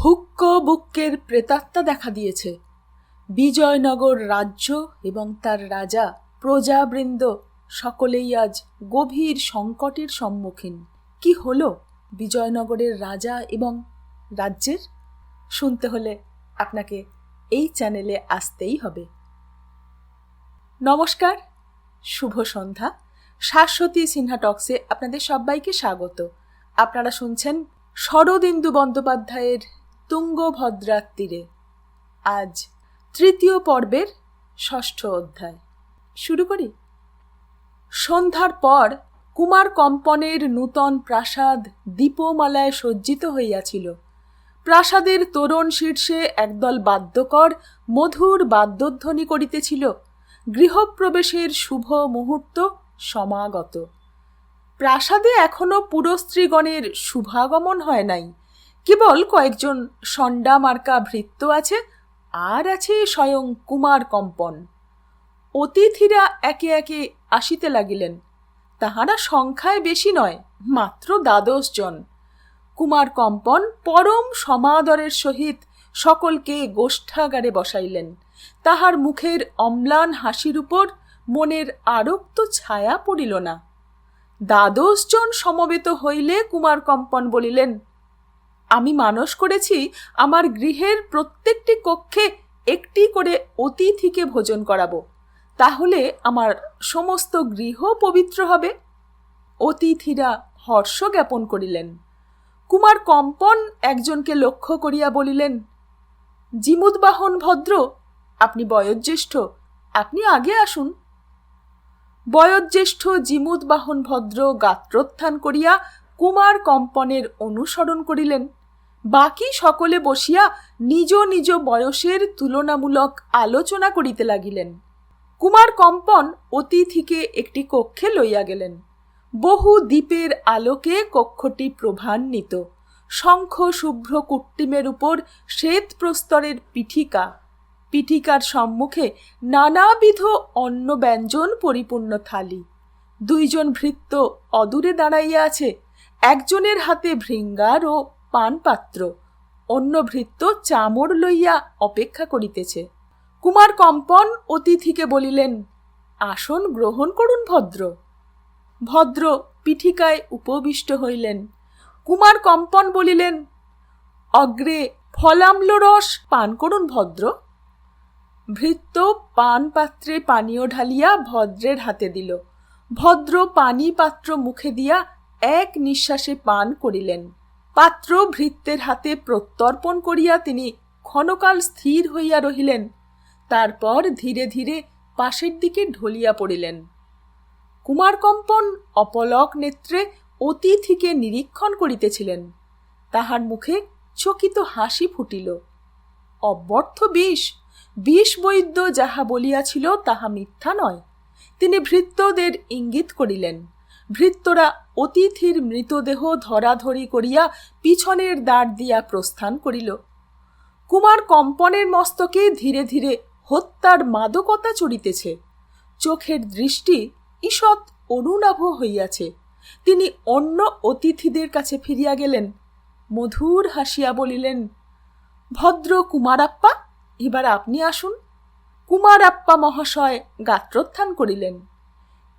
হুক্ক বুক্কের প্রেতাত্মা দেখা দিয়েছে। বিজয়নগর রাজ্য এবং তার রাজা প্রজাবৃন্দ সকলেই আজ গভীর সংকটের সম্মুখীন। কি হলো বিজয়নগরের রাজা এবং রাজ্যের? শুনতে হলে আপনাকে এই চ্যানেলে আসতেই হবে। নমস্কার, শুভ সন্ধ্যা। শাশ্বতী সিনহা টক্সে আপনাদের সবাইকে স্বাগত। আপনারা শুনছেন শরদিন্দু বন্দ্যোপাধ্যায়ের তুঙ্গভদ্রার তীরে। আজ তৃতীয় পর্বের ৬ষ্ঠ অধ্যায়। শুরু করি। সন্ধ্যার পর কুমার কম্পনের নূতন প্রাসাদ দীপমালায় সজ্জিত হইয়াছিল। প্রাসাদের তোরণ শীর্ষে একদল বাদ্যকর মধুর বাদ্যধ্বনি করিতেছিল। গৃহপ্রবেশের শুভ মুহূর্ত সমাগত। প্রাসাদে এখনো পুরস্ত্রীগণের শুভাগমন হয় নাই। কেবল কয়েকজন সন্ডা মার্কা ভৃত্য আছে, আর আছে স্বয়ং কুমার কম্পন। অতিথিরা একে একে আসিতে লাগিলেন। তাহারা সংখ্যায় বেশি নয়, মাত্র ১২ জন। কুমার কম্পন পরম সমাদরের সহিত সকলকে গোষ্ঠাগারে বসাইলেন। তাহার মুখের অম্লান হাসির উপর মনের আরক্ত ছায়া পড়িল না। ১২ জন সমবেত হইলে কুমার কম্পন বলিলেন, আমি মানস করেছি আমার গৃহের প্রত্যেকটি কক্ষে একটি করে অতিথিকে ভোজন করাবো। তাহলে আমার সমস্ত গৃহ পবিত্র হবে। অতিথিরা হর্ষ জ্ঞাপন করিলেন। কুমার কম্পন একজনকে লক্ষ্য করিয়া বলিলেন, জিমুদবাহন ভদ্র, আপনি বয়োজ্যেষ্ঠ, আপনি আগে আসুন। বয়োজ্যেষ্ঠ জিমুদবাহন ভদ্র গাত্রোত্থান করিয়া কুমার কম্পনের অনুসরণ করিলেন। বাকি সকলে বসিয়া নিজ নিজ বয়সের তুলনামূলক আলোচনা করিতে লাগিলেন। কুমার কম্পন অতিথিকে একটি কক্ষে লইয়া গেলেন। বহু দ্বীপের আলোকে কক্ষটি প্রভান্বিত। শঙ্খ শুভ্র কুট্টিমের উপর শ্বেত প্রস্তরের পিঠিকা। পিঠিকার সম্মুখে নানাবিধ অন্ন ব্যঞ্জন পরিপূর্ণ থালি। ২ জন ভৃত্য অদূরে দাঁড়াইয়া আছে। একজনের হাতে ভৃঙ্গার ও পানপাত্র, অন্য ভৃত্য চামর লইয়া অপেক্ষা করিতেছে। কুমার কম্পন অতিথিকে বলিলেন, আসন গ্রহণ করুন ভদ্র। ভদ্র পিঠিকায় উপবিষ্ট হইলেন। কুমার কম্পন বলিলেন, অগ্রে ফলাম্ল রস পান করুন ভদ্র। ভৃত্য পান পাত্রে পানীয় ঢালিয়া ভদ্রের হাতে দিল। ভদ্র পানি পাত্র মুখে দিয়া এক নিঃশ্বাসে পান করিলেন। পাত্র ভৃত্যের হাতে প্রত্যর্পণ করিয়া তিনি ক্ষণকাল স্থির হইয়া রহিলেন। তারপর ধীরে ধীরে পাশের দিকে ঢলিয়া পড়িলেন। কুমার কম্পন অপলক নেত্রে অতিথিকে নিরীক্ষণ করিতেছিলেন। তাহার মুখে চকিত হাসি ফুটিল। অব্যর্থ বিষ বৈদ্য যাহা বলিয়াছিল তাহা মিথ্যা নয়। তিনি ভৃত্যদের ইঙ্গিত করিলেন। ভৃত্যরা অতিথির মৃতদেহ ধরাধরি করিয়া পিছনের দ্বার দিয়া প্রস্থান করিল। কুমার কম্পনের মস্তকে ধীরে ধীরে হত্যার মাদকতা চড়িতেছে। চোখের দৃষ্টি ঈষৎ অনুনাভ হইয়াছে। তিনি অন্য অতিথিদের কাছে ফিরিয়া গেলেন। মধুর হাসিয়া বলিলেন, ভদ্র কুমারাপ্পা, এবার আপনি আসুন। কুমারাপ্পা মহাশয় গাত্রোত্থান করিলেন।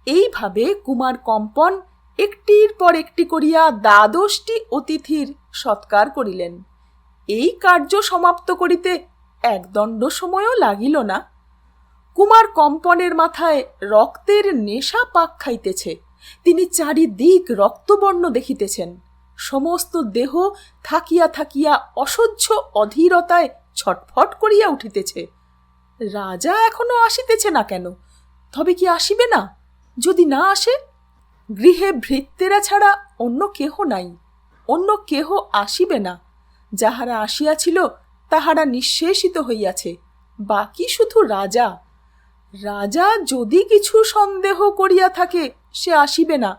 এইভাবে কুমার কম্পন একটির পর একটি করিয়া ১২টি অতিথির সৎকার করিলেন। এই কার্য সমাপ্ত করিতে একদণ্ড সময়ও লাগিল না। কুমার কম্পনের মাথায় রক্তের নেশা পাক খাইতেছে। তিনি চারিদিক রক্তবর্ণ দেখিতেছেন। সমস্ত দেহ থাকিয়া থাকিয়া অসহ্য অধীরতায় ছটফট করিয়া উঠিতেছে। রাজা এখনো আসিতেছে না কেন? তবে কি আসিবে না? যদি না আসে, গৃহে ভৃত্যেরা ছাড়া অন্য কেহ নাই, অন্য কেহ আসিবে না। যাহারা আসিয়াছিল তাহারা নিঃশেষিত হইয়াছে। বাকি শুধু রাজা। রাজা যদি কিছু সন্দেহ করিয়া থাকে সে আসিবে না।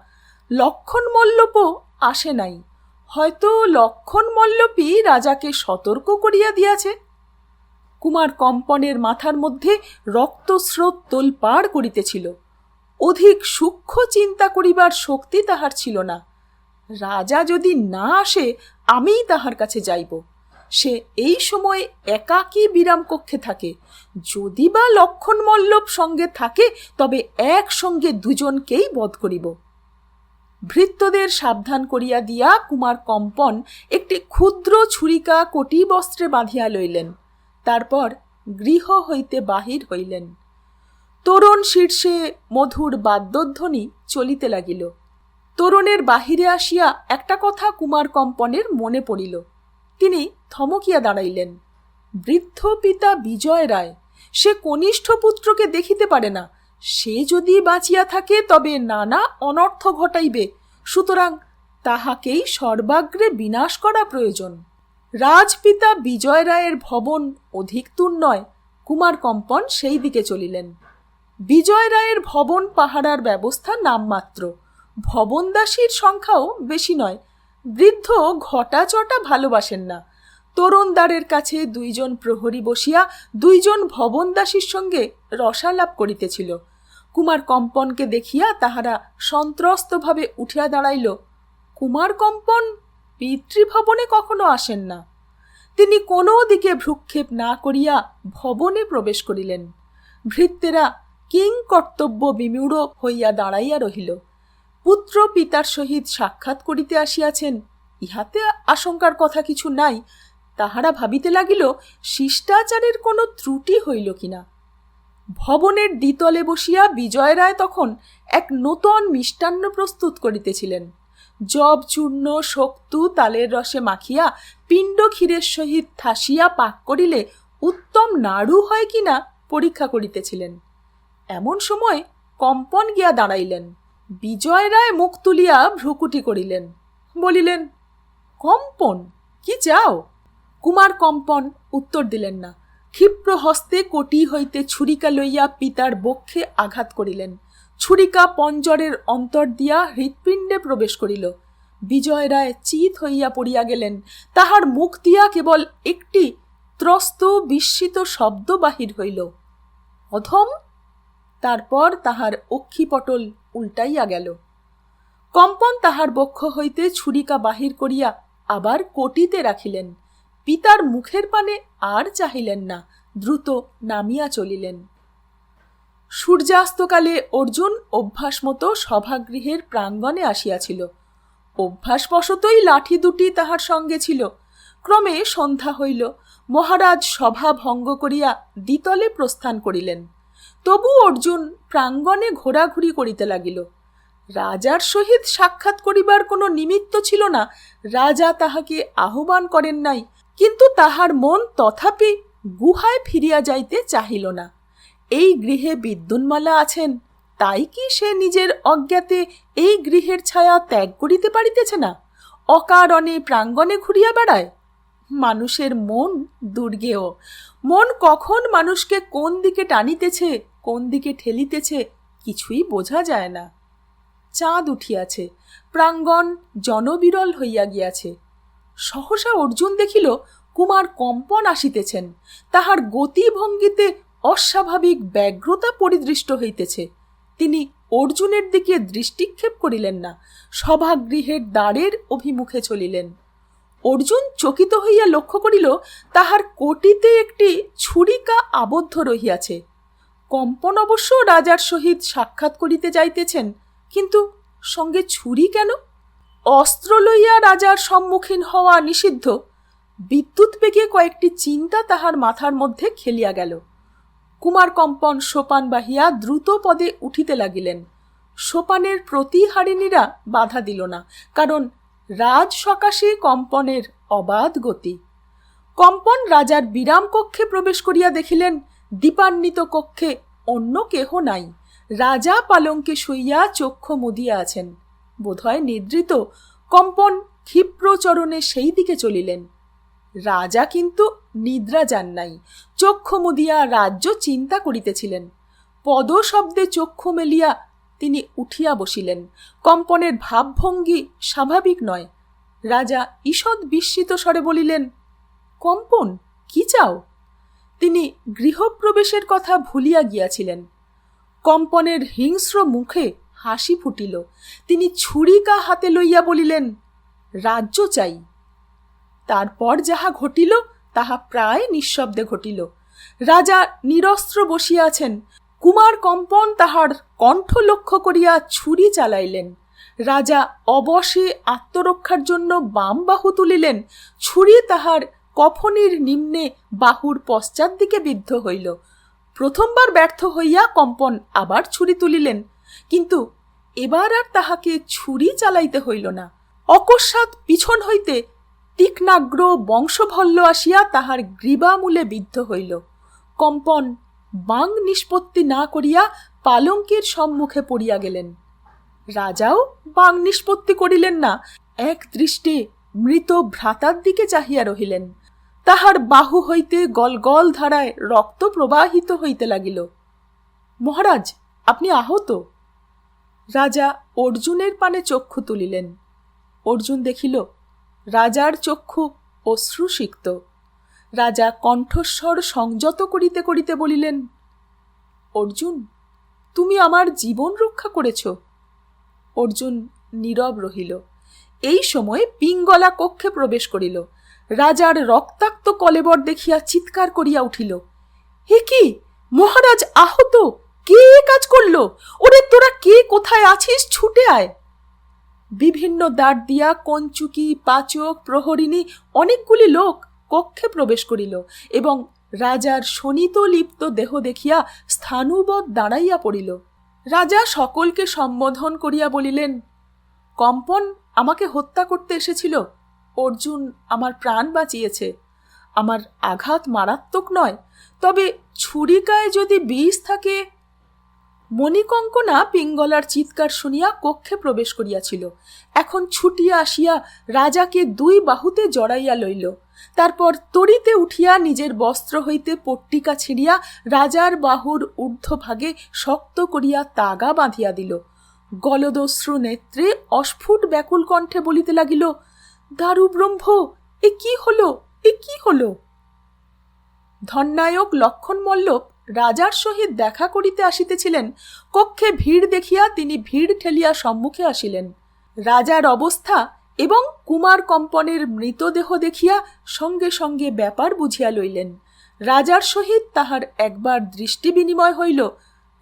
লক্ষণমল্লপও আসে নাই। হয়তো লক্ষণমল্লপই রাজাকে সতর্ক করিয়া দিয়াছে। কুমার কম্পনের মাথার মধ্যে রক্তস্রোত তোলপাড় করিতেছিল। অধিক সূক্ষ্ম চিন্তা করিবার শক্তি তাহার ছিল না। রাজা যদি না আসে আমিই তাহার কাছে যাইব। সে এই সময় একাকী বিরাম কক্ষে থাকে। যদি বা লক্ষণ মল্লব সঙ্গে থাকে তবে একসঙ্গে দুজনকেই বধ করিব। ভৃত্যদের সাবধান করিয়া দিয়া কুমার কম্পন একটি ক্ষুদ্র ছুরিকা কটি বস্ত্রে বাঁধিয়া লইলেন। তারপর গৃহ হইতে বাহির হইলেন। তোরণ শীর্ষে মধুর বাদ্যধ্বনি চলিতে লাগিল। তোরণের বাহিরে আসিয়া একটা কথা কুমার কম্পনের মনে পড়িল। তিনি থমকিয়া দাঁড়াইলেন। বৃদ্ধ পিতা বিজয় রায়, সে কনিষ্ঠ পুত্রকে দেখিতে পারে না। সে যদি বাঁচিয়া থাকে তবে নানা অনর্থ ঘটাইবে, সুতরাং তাহাকেই সর্বাগ্রে বিনাশ করা প্রয়োজন। রাজপিতা বিজয় রায়ের ভবন অধিক দূর নয়। কুমার কম্পন সেই দিকে চলিলেন। বিজয় রায়ের ভবন পাহারার ব্যবস্থা নামমাত্র, ভবনদাসীর সংখ্যাও বেশি নয়। বৃদ্ধ ঘটাচটা ভালোবাসেন না। তোরণদ্বারের কাছে দুইজন প্রহরী বসিয়া দুইজন ভবনদাসীর সঙ্গে রসালাপ করিতেছিল। কুমার কম্পনকে দেখিয়া তাহারা সন্ত্রস্তভাবে উঠিয়া দাঁড়াইল। কুমার কম্পন পিতৃভবনে কখনো আসেন না। তিনি কোনো দিকে ভ্রুক্ষেপ না করিয়া ভবনে প্রবেশ করিলেন। ভৃত্যেরা কিং কর্তব্য বিমূঢ় হইয়া দাঁড়াইয়া রহিল। পুত্র পিতার সহিত সাক্ষাৎ করিতে আসিয়াছেন, ইহাতে আশঙ্কার কথা কিছু নাই। তাহারা ভাবিতে লাগিল শিষ্টাচারের কোনো ত্রুটি হইল কিনা। ভবনের দ্বিতলে বসিয়া বিজয় রায় তখন এক নূতন মিষ্টান্ন প্রস্তুত করিতেছিলেন। জব চূর্ণ শক্তু তালের রসে মাখিয়া পিণ্ড ক্ষীরের সহিত ঠাসিয়া পাক করিলে উত্তম নাড়ু হয় কিনা পরীক্ষা করিতেছিলেন। এমন সময় কম্পন গিয়া দাঁড়াইলেন। বিজয় রায় মুখ তুলিয়া ভ্রুকুটি করিলেন, বলিলেন, কম্পন, কি চাও? কুমার কম্পন উত্তর দিলেন না। ক্ষিপ্র হস্তে কটি হইতে ছুরিকা লইয়া পিতার বক্ষে আঘাত করিলেন। ছুরিকা পঞ্জরের অন্তর দিয়া হৃৎপিণ্ডে প্রবেশ করিল। বিজয় রায় চিত হইয়া পড়িয়া গেলেন। তাহার মুখ দিয়া কেবল একটি ত্রস্ত বিস্মিত শব্দ বাহির হইল, অধম। তারপর তাহার অক্ষিপটল উল্টাইয়া গেল। কম্পন তাহার বক্ষ হইতে ছুরিকা বাহির করিয়া আবার কটিতে রাখিলেন। পিতার মুখের পানে আর চাহিলেন না, দ্রুত নামিয়া চলিলেন। সূর্যাস্তকালে অর্জুন অভ্যাস মতো সভাগৃহের প্রাঙ্গণে আসিয়াছিল। অভ্যাসবশতই লাঠি দুটি তাহার সঙ্গে ছিল। ক্রমে সন্ধ্যা হইল। মহারাজ সভা ভঙ্গ করিয়া দ্বিতলে প্রস্থান করিলেন। তবু অর্জুন প্রাঙ্গণে ঘোরাঘুরি করিতে লাগিল। রাজার সহিত সাক্ষাৎ করিবার কোনো নিমিত্ত ছিল না। রাজা তাহাকে আহ্বান করেন নাই, কিন্তু তাহার মন তথাপি গুহায় ফিরিয়া যাইতে চাহিল না। এই গৃহে বিদ্যুন্মালা আছেন, তাই কি সে নিজের অজ্ঞাতে এই গৃহের ছায়া ত্যাগ করিতে পারিতেছে না? অকারণে প্রাঙ্গণে ঘুরিয়া বেড়ায়। মানুষের মন দুর্গেয়। মন কখন মানুষকে কোন দিকে টানিতেছে, কোন দিকে ঠেলিতেছে, কিছুই বোঝা যায় না। চাঁদ উঠিয়াছে, প্রাঙ্গণ জনবিরল হইয়া গিয়াছে। সহসা অর্জুন দেখিল কুমার কম্পন আসিতেছেন। তাহার গতিভঙ্গিতে অস্বাভাবিক ব্যগ্রতা পরিদৃষ্ট হইতেছে। তিনি অর্জুনের দিকে দৃষ্টিক্ষেপ করিলেন না, সভাগৃহের দ্বারের অভিমুখে চলিলেন। অর্জুন চকিত হইয়া লক্ষ্য করিল তাহার কটিতে একটি ছুরিকা আবদ্ধ রহিয়াছে। কম্পন অবশ্য রাজার সহিত সাক্ষাৎ করিতে যাইতেছেন, কিন্তু সঙ্গে ছুরি কেন? অস্ত্র লইয়া রাজার সম্মুখীন হওয়া নিষিদ্ধ। বিদ্যুৎ বেগে কয়েকটি চিন্তা তাহার মাথার মধ্যে খেলিয়া গেল। কুমার কম্পন সোপান বাহিয়া দ্রুত পদে উঠিতে লাগিলেন। সোপানের প্রতিহারিণীরা বাধা দিল না, কারণ রাজ সকাশে কম্পনের অবাধ গতি। কম্পন রাজার বিরাম কক্ষে প্রবেশ করিয়া দেখিলেন দীপান্বিত কক্ষে অন্য কেহ নাই। রাজা পালঙ্কে শুইয়া চক্ষু মুদিয়া আছেন, বোধহয় নিদ্রিত। কম্পন ক্ষিপ্র চরণে সেই দিকে চলিলেন। রাজা কিন্তু নিদ্রা যান নাই, চক্ষু মুদিয়া রাজ্য চিন্তা করিতেছিলেন। পদ শব্দে চক্ষু মেলিয়া তিনি উঠিয়া বসিলেন। কম্পনের ভাবভঙ্গি স্বাভাবিক নয়। রাজা ঈষৎ বিস্মিত স্বরে বলিলেন, কম্পন, কি চাও? তিনি গৃহপ্রবেশের কথা ভুলিয়া গিয়াছিলেন। কম্পনের হিংস্র মুখে হাসি ফুটিল। তিনি ছুরিকা হাতে লইয়া বলিলেন, রাজ্য চাই। তারপর যাহা ঘটিল তাহা প্রায় নিঃশব্দে ঘটিল। রাজা নিরস্ত্র বসিয়া আছেন। কুমার কম্পন তাহার কণ্ঠ লক্ষ্য করিয়া ছুরি চালাইলেন। রাজা অবশে আত্মরক্ষার জন্য বাম বাহু তুলিলেন। ছুরি তাহার কফনির নিম্নে বাহুর পশ্চাৎ দিকে বিদ্ধ হইল। প্রথমবার ব্যর্থ হইয়া কম্পন আবার ছুরি তুলিলেন, কিন্তু এবার আর তাহাকে ছুরি চালাইতে হইল না। অকস্মাৎ পিছন হইতে তীক্ষ্ণাগ্র বংশভল্ল আসিয়া তাহার গ্রীবামূলে বিদ্ধ হইল। কম্পন বাং নিষ্পত্তি না করিয়া পালঙ্কের সম্মুখে পড়িয়া গেলেন। রাজাও বাং নিষ্পত্তি করিলেন না, এক দৃষ্টে মৃত ভ্রাতার দিকে চাহিয়া রহিলেন। তাহার বাহু হইতে গলগল ধারায় রক্ত প্রবাহিত হইতে লাগিল। মহারাজ, আপনি আহত? রাজা অর্জুনের পানে চক্ষু তুলিলেন। অর্জুন দেখিল রাজার চক্ষু অশ্রুসিক্ত। রাজা কণ্ঠস্বর সংযত করিতে করিতে বলিলেন, অর্জুন, তুমি আমার জীবন রক্ষা করেছ। অর্জুন নীরব রহিল। এই সময় পিঙ্গলা কক্ষে প্রবেশ করিল। রাজার রক্তাক্ত কলেবর দেখিয়া চিৎকার করিয়া উঠিল, হে কি, মহারাজ আহত! কে কাজ করল? ওরে তোরা কে কোথায় আছিস, ছুটে আয়! বিভিন্ন দ্বার দিয়া কঞ্চুকি, পাচক, প্রহরিণী অনেকগুলি লোক কক্ষে প্রবেশ করিল এবং রাজার শোণিত লিপ্ত দেহ দেখিয়া স্থাণুবৎ দাঁড়াইয়া পড়িল। রাজা সকলকে সম্বোধন করিয়া বলিলেন, কম্পন আমাকে হত্যা করতে এসেছিল। অর্জুন আমার প্রাণ বাঁচিয়েছে। আমার আঘাত মারাত্মক নয়, তবে ছুরিকায় যদি বিষ থাকে। মণিকঙ্কনা পিঙ্গলার চিৎকার শুনিয়া কক্ষে প্রবেশ করিয়াছিল। এখন ছুটিয়া আসিয়া রাজাকে দুই বাহুতে জড়াইয়া লইল। তারপর তড়িতে উঠিয়া নিজের বস্ত্র হইতে পট্টিকা ছিঁড়িয়া রাজার বাহুর ঊর্ধ্বভাগে শক্ত করিয়া তাগা বাঁধিয়া দিল। গলদশ্রু নেত্রে অস্ফুট ব্যাকুল কণ্ঠে বলিতে লাগিল, দারুব্রহ্ম, এ কি হলো, এ কি হলো? ধননায়ক লক্ষণ মল্লব রাজার সহিত দেখা করিতে আসিতেছিলেন। কক্ষে ভিড় দেখিয়া তিনি ভিড় ঠেলিয়া সম্মুখে আসিলেন। রাজার অবস্থা এবং কুমার কম্পনের মৃতদেহ দেখিয়া সঙ্গে সঙ্গে ব্যাপার বুঝিয়া লইলেন। রাজার সহিত তাহার একবার দৃষ্টি বিনিময় হইল।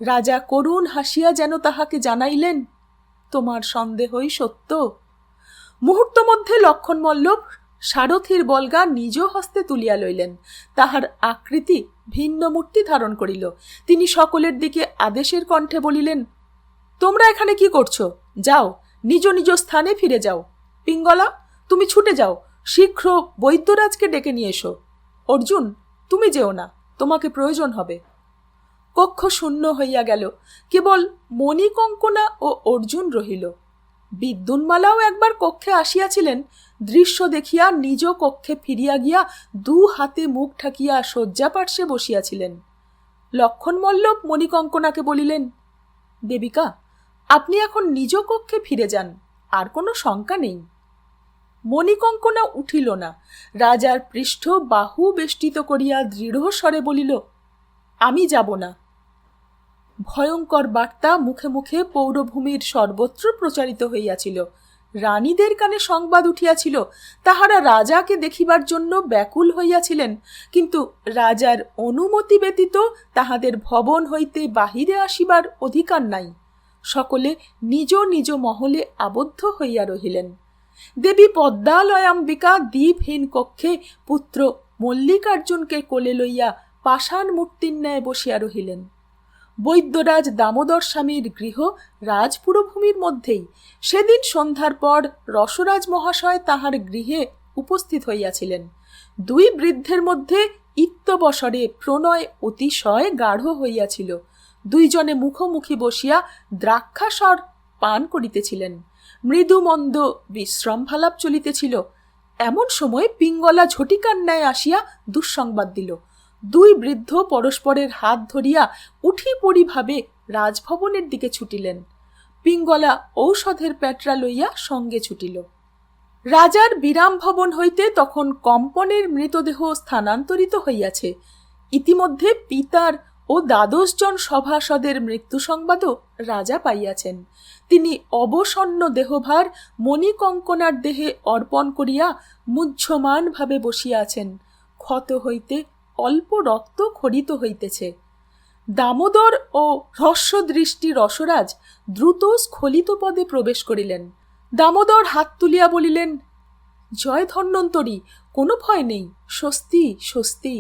রাজা করুণ হাসিয়া যেন তাহাকে জানাইলেন, তোমার সন্দেহই সত্য। মুহূর্ত মধ্যে লক্ষণ মল্লব সারথীর বলগা নিজ হস্তে তুলিয়া লইলেন। তাহার আকৃতি ভিন্ন মূর্তি ধারণ করিল। তিনি সকলের দিকে আদেশের কণ্ঠে বলিলেন, তোমরা এখানে কি করছো? যাও, নিজ নিজ স্থানে ফিরে যাও। পিঙ্গলা, তুমি ছুটে যাও, শীঘ্র বৈদ্যরাজকে ডেকে নিয়ে এসো। অর্জুন, তুমি যেও না, তোমাকে প্রয়োজন হবে। কক্ষ শূন্য হইয়া গেল। কেবল মণিকঙ্কনা ও অর্জুন রহিল। বিদ্যুন্মালাও একবার কক্ষে আসিয়াছিলেন। দৃশ্য দেখিয়া নিজ কক্ষে ফিরিয়া গিয়া দু হাতে মুখ ঠাকিয়া শয্যাপার্শ্বে বসিয়াছিলেন। লক্ষণ মল্লব মণিকঙ্কনাকে বলিলেন, দেবিকা, আপনি এখন নিজ কক্ষে ফিরে যান, আর কোনো শঙ্কা নেই। মণিকঙ্কনা উঠিল না। রাজার পৃষ্ঠ বাহু বেষ্টিত করিয়া দৃঢ় স্বরে বলিল, আমি যাব না। ভয়ঙ্কর বার্তা মুখে মুখে পৌরভূমির সর্বত্র প্রচারিত হইয়াছিল। রানীদের কানে সংবাদ উঠিয়াছিল। তাহারা রাজাকে দেখিবার জন্য ব্যাকুল হইয়াছিলেন, কিন্তু রাজার অনুমতি ব্যতীত তাহাদের ভবন হইতে বাহিরে আসিবার অধিকার নাই। সকলে নিজ নিজ মহলে আবদ্ধ হইয়া রহিলেন। দেবী পদ্মালয়াম্বিকা দ্বীপহীন কক্ষে পুত্র মল্লিকার্জুনকে কোলে লইয়া পাষাণ মূর্তির ন্যায় বসিয়া রহিলেন। বৈদ্যরাজ দামোদর স্বামীর গৃহ রাজপুরভূমির মধ্যেই। সেদিন সন্ধ্যার পর রসরাজ মহাশয় তাহার গৃহে উপস্থিত হইয়াছিলেন। দুই বৃদ্ধের মধ্যে ইত্যবসরে প্রণয় অতিশয় গাঢ় হইয়াছিল। দুইজনে মুখোমুখি বসিয়া দ্রাক্ষাসর পান করিতেছিলেন। মৃদুমন্দ বিশ্রামভালাপ চলিতেছিল। এমন সময় পিঙ্গলা ঝটিকার ন্যায় আসিয়া দুঃসংবাদ দিল। দুই বৃদ্ধ পরস্পরের হাত ধরিয়া উঠি পড়ি ভাবে রাজভবনের দিকে ছুটিলেন। পিঙ্গলা ঔষধের প্যাটরা লইয়া সঙ্গে ছুটিল। রাজার বিরাম ভবন হইতে তখন কম্পনের মৃতদেহ স্থানান্তরিত হইয়াছে। ইতিমধ্যে পিতার ও ১২ জন সভাসদের মৃত্যু সংবাদও রাজা পাইয়াছেন। তিনি অবসন্ন দেহভার মণিকঙ্কনার দেহে অর্পণ করিয়া মুহ্যমানভাবে বসিয়া আছেন। ক্ষত হইতে অল্প রক্ত খরিত হইতেছে। দামোদর ও হ্রস্বদৃষ্টি রসরাজ দ্রুত স্খলিত পদে প্রবেশ করিলেন। দামোদর হাত তুলিয়া বলিলেন, জয় ধন্বন্তরী, কোনো ভয় নেই, স্বস্তি স্বস্তি।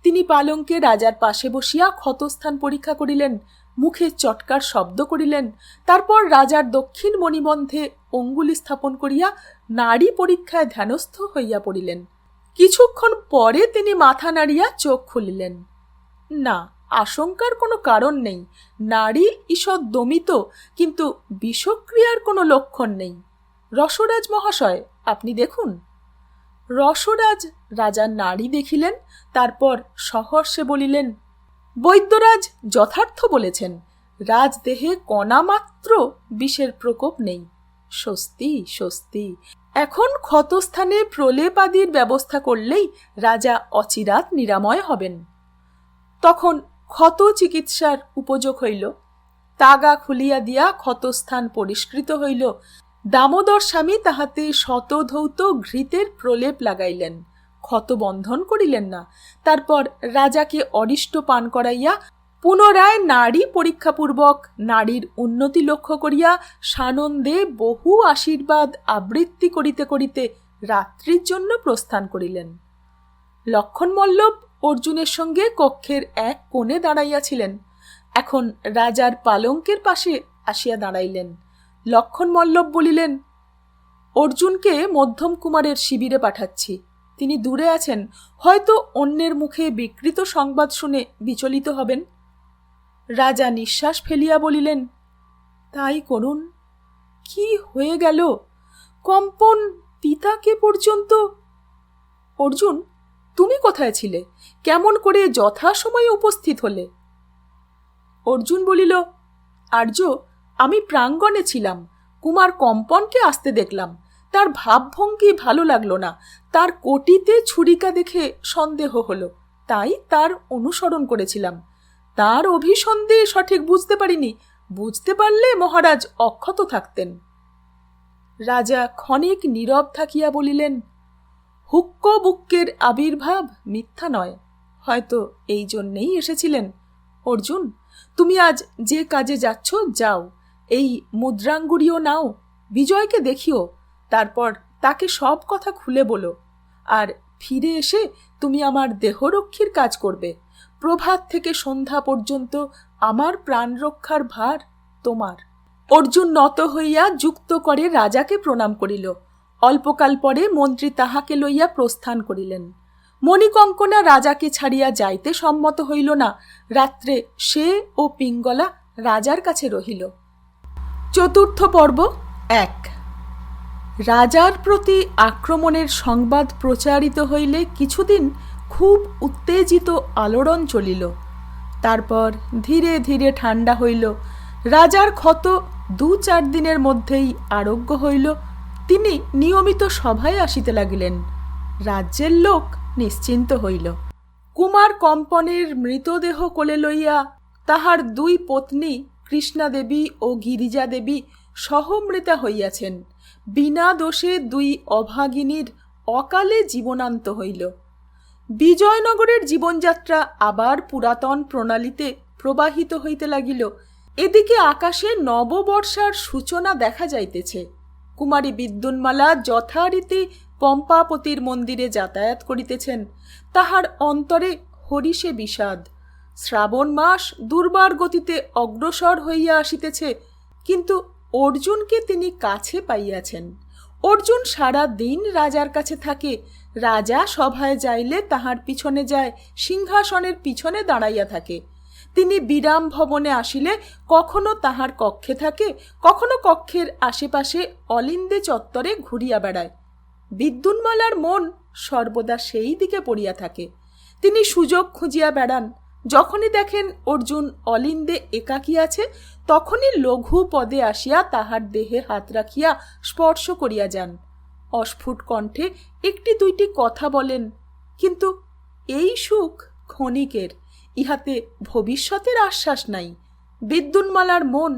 তিনি পালঙ্কে রাজার পাশে বসিয়া ক্ষতস্থান পরীক্ষা করিলেন, মুখে চটকার শব্দ করিলেন। তারপর রাজার দক্ষিণ মণিবন্ধে অঙ্গুলি স্থাপন করিয়া নাড়ি পরীক্ষায় ধ্যানস্থ হইয়া পড়িলেন। কিছুক্ষণ পরে তিনি মাথা নাড়িয়া চোখ খুলিলেন। না, আশঙ্কার কোনো কারণ নেই। নাড়ি ঈষৎ দমিত, কিন্তু বিষক্রিয়ার কোনো লক্ষণ নেই। রসরাজ মহাশয়, আপনি দেখুন। রসরাজ রাজার নাড়ি দেখিলেন, তারপর সহর্ষে বলিলেন, বৈদ্যরাজ যথার্থ বলেছেন, রাজদেহে কণামাত্র বিষের প্রকোপ নেই। স্বস্তি স্বস্তি। এখন ক্ষতস্থানে প্রলেপ আদির ব্যবস্থা করলেই রাজা অচিরাত নিরাময় হবেন। তখন ক্ষত চিকিৎসার উপযোগ হইল। তাগা খুলিয়া দিয়া ক্ষতস্থান পরিষ্কৃত হইল। দামোদর স্বামী তাহাতে শতধৌত ঘৃতের প্রলেপ লাগাইলেন, ক্ষত বন্ধন করিলেন না। তারপর রাজাকে অরিষ্ট পান করাইয়া পুনরায় নাড়ি পরীক্ষাপূর্বক নাড়ির উন্নতি লক্ষ্য করিয়া সানন্দে বহু আশীর্বাদ আবৃত্তি করিতে করিতে রাত্রির জন্য প্রস্থান করিলেন। লক্ষণমল্লভ অর্জুনের সঙ্গে কক্ষের এক কোণে দাঁড়াইয়াছিলেন। এখন রাজার পালঙ্কের পাশে আসিয়া দাঁড়াইলেন। লক্ষণমল্লভ বলিলেন, অর্জুনকে মধ্যম কুমারের শিবিরে পাঠাচ্ছি। তিনি দূরে আছেন, হয়তো অন্যের মুখে বিকৃত সংবাদ শুনে বিচলিত হবেন। রাজা নিঃশ্বাস ফেলিয়া বলিলেন, তাই করুন। কি হয়ে গেল? কম্পন পিতাকে পর্যন্ত। অর্জুন, তুমি কোথায় ছিলে? কেমন করে যথাসময়ে উপস্থিত হলে? অর্জুন বলিল, আর্য, আমি প্রাঙ্গণে ছিলাম। কুমার কম্পনকে আসতে দেখলাম। তার ভাবভঙ্গি ভালো লাগলো না। তার কোটিতে ছুরিকা দেখে সন্দেহ হলো, তাই তার অনুসরণ করেছিলাম। তার অভিসন্ধি সঠিক বুঝতে পারিনি। বুঝতে পারলে মহারাজ অক্ষত থাকতেন। রাজা ক্ষণিক নীরব থাকিয়া বলিলেন, হুক্ক বুক্কের আবির্ভাব মিথ্যা নয়। হয়তো এই জন্যেই এসেছিলেন। অর্জুন, তুমি আজ যে কাজে যাচ্ছ যাও। এই মুদ্রাঙ্গুরিও নাও, বিজয়কে দেখিও। তারপর তাকে সব কথা খুলে বলো। আর ফিরে এসে তুমি আমার দেহরক্ষীর কাজ করবে। প্রভাত থেকে সন্ধ্যা পর্যন্ত আমার প্রাণ রক্ষার ভার তোমার। অর্জুন নত হইয়া যুক্ত করে রাজাকে প্রণাম করিল। অল্পকাল পরে মন্ত্রী তাহাকে লইয়া প্রস্থান করিলেন। মণিকঙ্কনা রাজাকে ছাড়িয়া যাইতে সম্মত হইল না। রাত্রে সে ও পিঙ্গলা রাজার কাছে রহিল। চতুর্থ পর্ব ১। রাজার প্রতি আক্রমণের সংবাদ প্রচারিত হইলে কিছুদিন খুব উত্তেজিত আলোড়ন চলিল। তারপর ধীরে ধীরে ঠান্ডা হইল। রাজার ক্ষত ২-৪ দিনের মধ্যেই আরোগ্য হইল। তিনি নিয়মিত সভায় আসিতে লাগিলেন। রাজ্যের লোক নিশ্চিন্ত হইল। কুমার কম্পনের মৃতদেহ কোলে লইয়া তাহার ২ পত্নী কৃষ্ণাদেবী ও গিরিজা দেবী সহমৃতা হইয়াছেন। বিনা দোষে ২ অভাগিনীর অকালে জীবনান্ত হইল। বিজয়নগরের জীবনযাত্রা আবার পুরাতন প্রণালীতে প্রবাহিত হইতে লাগিল। এদিকে আকাশে নববর্ষার সূচনা দেখা যাইতেছে। কুমারী বিদ্যুন্মালা যথারীতি পম্পাপতির মন্দিরে যাতায়াত করিতেছেন। তাহার অন্তরে হরিষে বিষাদ। শ্রাবণ মাস দুর্বার গতিতে অগ্রসর হইয়া আসিতেছে, কিন্তু অর্জুনকে তিনি কাছে পাইয়াছেন। অর্জুন সারা দিন রাজার কাছে থাকে। রাজা সভায় যাইলে তাহার পিছনে যায়, সিংহাসনের পিছনে দাঁড়াইয়া থাকে। তিনি বিরাম ভবনে আসিলে কখনো তাহার কক্ষে থাকে, কখনো কক্ষের আশেপাশে অলিন্দে চত্বরে ঘুরিয়া বেড়ায়। বিদ্যুন্মালার মন সর্বদা সেই দিকে পড়িয়া থাকে। তিনি সুযোগ খুঁজিয়া বেড়ান। যখনই দেখেন অর্জুন অলিন্দে একাকী আছে, তখনই লঘু পদে আসিয়া তাহার দেহে হাত রাখিয়া স্পর্শ করিয়া যান। অস্ফুট কণ্ঠে ১-২টি কথা বলেন, কিন্তু এই সুখ ক্ষণিকের। ইহাতে ভবিষ্যতের আশ্বাস নাই। বিদ্যুন্মালার মন